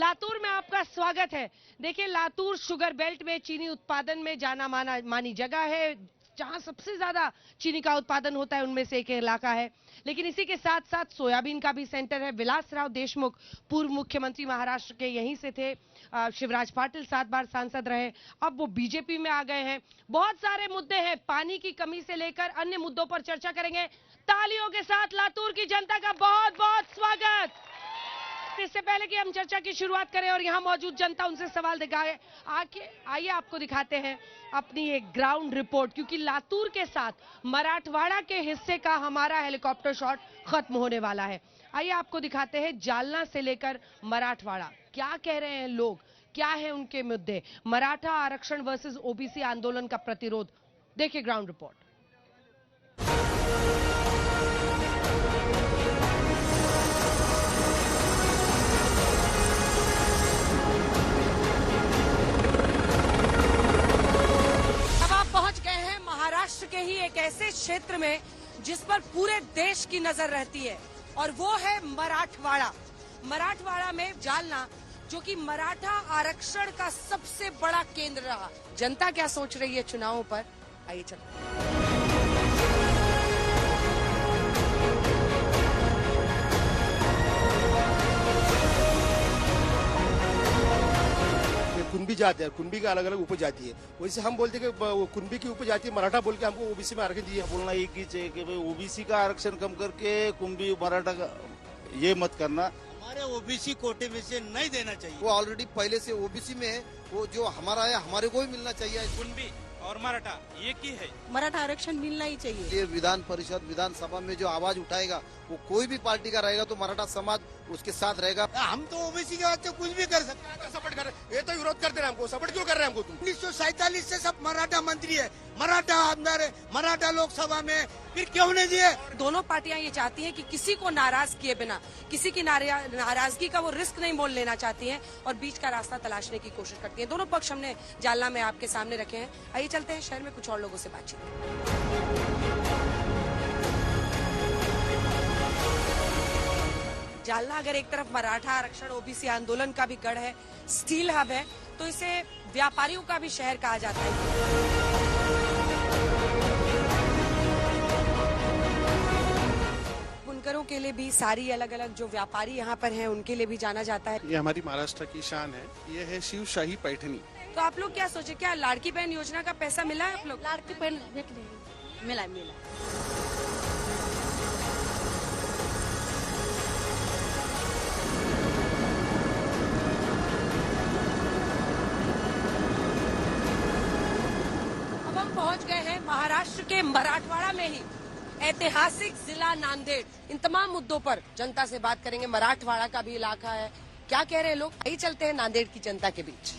लातूर में आपका स्वागत है। देखिए, लातूर शुगर बेल्ट में चीनी उत्पादन में जाना मानी जगह है। जहां सबसे ज्यादा चीनी का उत्पादन होता है उनमें से एक इलाका है। लेकिन इसी के साथ साथ सोयाबीन का भी सेंटर है। विलासराव देशमुख पूर्व मुख्यमंत्री महाराष्ट्र के यहीं से थे। शिवराज पाटिल 7 बार सांसद रहे, अब वो बीजेपी में आ गए हैं। बहुत सारे मुद्दे हैं, पानी की कमी से लेकर अन्य मुद्दों पर चर्चा करेंगे। तालियों के साथ लातूर की जनता का बहुत बहुत स्वागत। इससे पहले कि हम चर्चा की शुरुआत करें और यहाँ मौजूद जनता उनसे सवाल दिखाए, आइए आपको दिखाते हैं अपनी एक ग्राउंड रिपोर्ट, क्योंकि लातूर के साथ मराठवाड़ा के हिस्से का हमारा हेलीकॉप्टर शॉट खत्म होने वाला है। आइए आपको दिखाते हैं जालना से लेकर मराठवाड़ा क्या कह रहे हैं लोग, क्या है उनके मुद्दे। मराठा आरक्षण वर्सेस ओबीसी आंदोलन का प्रतिरोध, देखिए ग्राउंड रिपोर्ट। महाराष्ट्र के ही एक ऐसे क्षेत्र में जिस पर पूरे देश की नजर रहती है और वो है मराठवाड़ा। मराठवाड़ा में जालना, जो कि मराठा आरक्षण का सबसे बड़ा केंद्र रहा। जनता क्या सोच रही है चुनावों पर, आइए चलते। कुंभी जाति है, कुंभी का अलग अलग उपजाति है। वैसे हम बोलते हैं कि कुंभी की उपजाति मराठा बोल के हमको ओबीसी में आरक्षण दिया। बोलना एक ही चाहिए कि भाई ओबीसी का आरक्षण कम करके कुंभी मराठा का ये मत करना। हमारे ओबीसी कोटे में से नहीं देना चाहिए। वो ऑलरेडी पहले से ओबीसी में है, वो जो हमारा है हमारे को ही मिलना चाहिए। कुंभी और मराठा एक ही है, मराठा आरक्षण मिलना ही चाहिए। ये विधान परिषद विधानसभा में जो आवाज उठाएगा वो कोई भी पार्टी का रहेगा तो मराठा समाज उसके साथ रहेगा। हम तो ओबीसी के वास्ते कुछ भी कर सकते हैं। सपोर्ट कर रहे, ये तो विरोध करते रहे हमको, सपोर्ट क्यों कर रहे हैं हमको? तुम 1947 से सब मराठा मंत्री है, मराठा आमदार है, मराठा लोकसभा में, फिर क्यों नहीं दिए? दोनों पार्टियां ये चाहती हैं कि किसी को नाराज किए बिना, किसी की नाराजगी का वो रिस्क नहीं मोल लेना चाहती हैं और बीच का रास्ता तलाशने की कोशिश करती हैं। दोनों पक्ष हमने जालना में आपके सामने रखे हैं। आइए चलते हैं शहर में कुछ और लोगों से बातचीत। जालना अगर एक तरफ मराठा आरक्षण ओबीसी आंदोलन का भी गढ़ है, स्टील हब है, तो इसे व्यापारियों का भी शहर कहा जाता है। बुनकरों के लिए भी, सारी अलग अलग जो व्यापारी यहाँ पर हैं उनके लिए भी जाना जाता है। ये हमारी महाराष्ट्र की शान है, ये है शिवशाही पैठनी। तो आप लोग क्या सोचे, क्या लाड़की बहन योजना का पैसा मिला है आप लोग? लाड़की बहन मिला। अब हम पहुंच गए हैं महाराष्ट्र के मराठवाड़ा में ही ऐतिहासिक जिला नांदेड़। इन तमाम मुद्दों पर जनता से बात करेंगे। मराठवाड़ा का भी इलाका है, क्या कह रहे हैं लोग, यही चलते हैं नांदेड़ की जनता के बीच।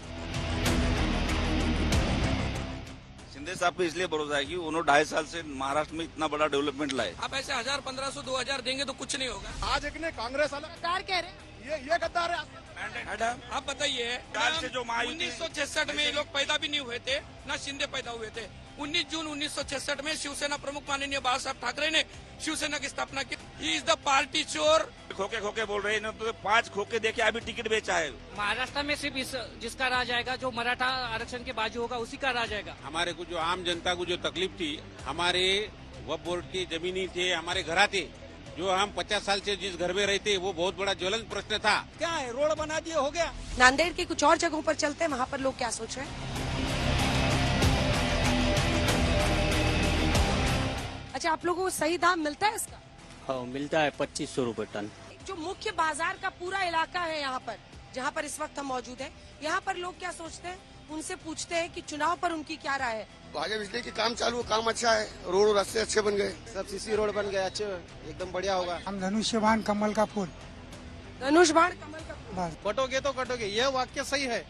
शिंदे साहब पे इसलिए भरोसा है कि उन्होंने 2.5 साल से महाराष्ट्र में इतना बड़ा डेवलपमेंट लाए। आप ऐसे 1000, 1500, 2000 देंगे तो कुछ नहीं होगा। आज एक ने कांग्रेस वाला सरकार कह रहे हैं ये गद्दार है। मैडम आप बताइए, 1966 में ये लोग पैदा भी नहीं हुए थे, ना शिंदे पैदा हुए थे। 19 जून 1966 में शिवसेना प्रमुख माननीय बाला साहब ठाकरे ने शिवसेना की स्थापना की। ही इज द पार्टी चोर। खोके बोल रहे हैं, तो 5 खोके देके अभी टिकट बेचा है। महाराष्ट्र में सिर्फ जिसका राज आएगा, जो मराठा आरक्षण के बाजू होगा उसी का राज आएगा। हमारे को जो आम जनता को जो तकलीफ थी, हमारे वक्फ बोर्ड की जमीनी थे, हमारे घर थे, जो हम 50 साल से जिस घर में रहते, वो बहुत बड़ा ज्वलंत प्रश्न था। क्या है, रोड बना दिए, हो गया। नांदेड़ की कुछ और जगहों पर चलते हैं, वहाँ पर लोग क्या सोच रहे हैं। अच्छा, आप लोगों को सही दाम मिलता है इसका? हाँ, मिलता है 2500 रुपए टन। जो मुख्य बाजार का पूरा इलाका है यहाँ पर, जहाँ पर इस वक्त हम मौजूद हैं, यहाँ पर लोग क्या सोचते हैं, उनसे पूछते हैं कि चुनाव पर उनकी क्या राय है। भाजपा बिजली की काम चालू, काम अच्छा है, रोड रास्ते अच्छे बन गए, सब सीसी रोड बन गए, अच्छे एकदम बढ़िया होगा। हम धनुष्यबाण कमल का फूल, धनुष्यबाण कमल का फूल। कटोगे तो कटोगे, यह वाक्य सही है।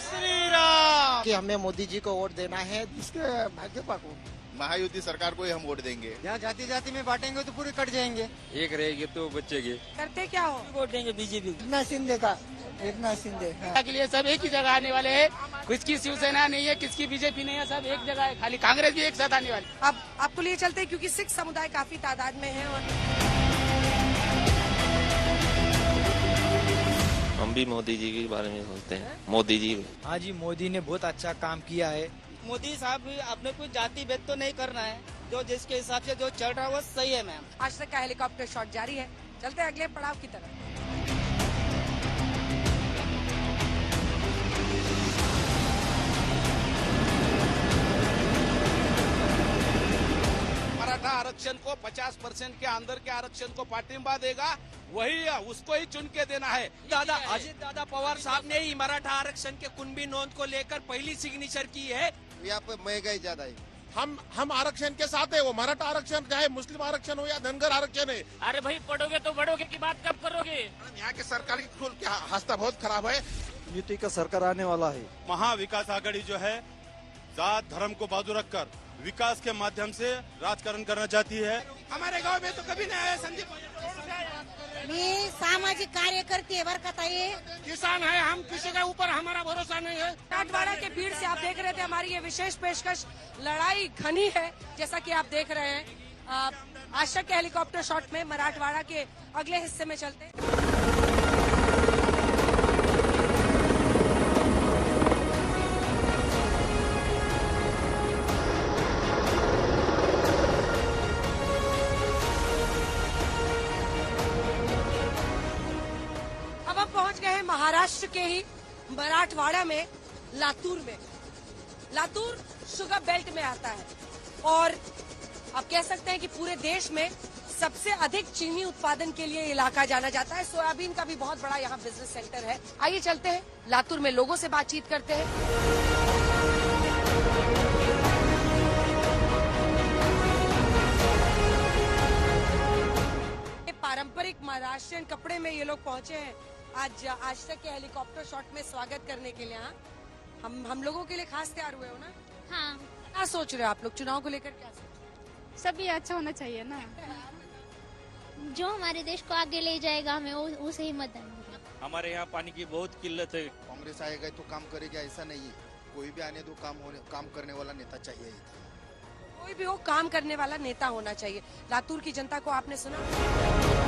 श्री राम। कि हमें मोदी जी को वोट देना है, इसके भाजपा को, महायुति सरकार को ही हम वोट देंगे। यहाँ जाति जाति में बांटेंगे तो पूरे कट जाएंगे। एक रहेगी तो बचेगी। करते क्या हो? वोट देंगे बीजेपी। एकनाथ शिंदे का, एकनाथ शिंदे के लिए सब एक ही जगह आने वाले हैं। किसकी शिवसेना नहीं है, किसकी बीजेपी नहीं है, सब एक जगह है। खाली कांग्रेस भी एक साथ आने वाली। अब आपको लिए चलते हैं, क्योंकि सिख समुदाय काफी तादाद में है और हम भी मोदी जी के बारे में सोचते हैं, मोदी जी। हाँ जी, मोदी ने बहुत अच्छा काम किया है। मोदी साहब अपने कोई जाति भेद तो नहीं करना है, जो जिसके हिसाब से जो चल रहा है वो सही है मैम। आज तक का हेलीकॉप्टर शॉट जारी है, चलते हैं अगले पड़ाव की तरफ। मराठा आरक्षण को 50% के अंदर के आरक्षण को पाठिंबा देगा, वही उसको ही चुन के देना है। दादा अजित दादा पवार साहब ने ही मराठा आरक्षण के कुणबी नोंद को लेकर पहली सिग्नेचर की है। यहाँ पे महंगाई ज्यादा है। हम आरक्षण के साथ है, वो मराठा आरक्षण चाहे मुस्लिम आरक्षण हो या धनगर आरक्षण है। अरे भाई पढ़ोगे तो बढ़ोगे की बात कब करोगे? यहाँ के सरकार की खुल क्या हालत बहुत खराब है। यूटी का सरकार आने वाला है। महाविकास आघाड़ी जो है जात धर्म को बाजू रखकर विकास के माध्यम से राजकारण करना चाहती है। हमारे गांव में तो कभी नहीं आया संदीप। मैं सामाजिक कार्य करती है, बरकत है। किसान है, हम किसी के ऊपर हमारा भरोसा नहीं है। मराठवाड़ा के भीड़ से आप देख रहे थे हमारी ये विशेष पेशकश। लड़ाई घनी है जैसा कि आप देख रहे हैं। आज तक के हेलीकॉप्टर शॉट में मराठवाड़ा के अगले हिस्से में चलते हैं। अब हम पहुंच गए हैं महाराष्ट्र के ही मराठवाड़ा में, लातूर में। लातूर शुगर बेल्ट में आता है और आप कह सकते हैं कि पूरे देश में सबसे अधिक चीनी उत्पादन के लिए इलाका जाना जाता है। सोयाबीन का भी बहुत बड़ा यहाँ बिजनेस सेंटर है। आइए चलते हैं लातूर में, लोगों से बातचीत करते हैं। पारंपरिक महाराष्ट्रियन कपड़े में ये लोग पहुंचे हैं आज तक के हेलीकॉप्टर शॉट में स्वागत करने के लिए। हाँ, हम लोगों के लिए खास तैयार हुए हो ना? हाँ, क्या सोच रहे हो आप लोग चुनाव को लेकर? क्या सोच रहे हो? सभी अच्छा होना चाहिए ना। जो हमारे देश को आगे ले जाएगा हमें उसे ही मतदान होगा। हमारे यहाँ पानी की बहुत किल्लत है। कांग्रेस आएगा तो काम करेगा ऐसा नहीं है, कोई भी आने दो, काम करने वाला नेता चाहिए। कोई भी हो, काम करने वाला नेता होना चाहिए। लातूर की जनता को आपने सुना।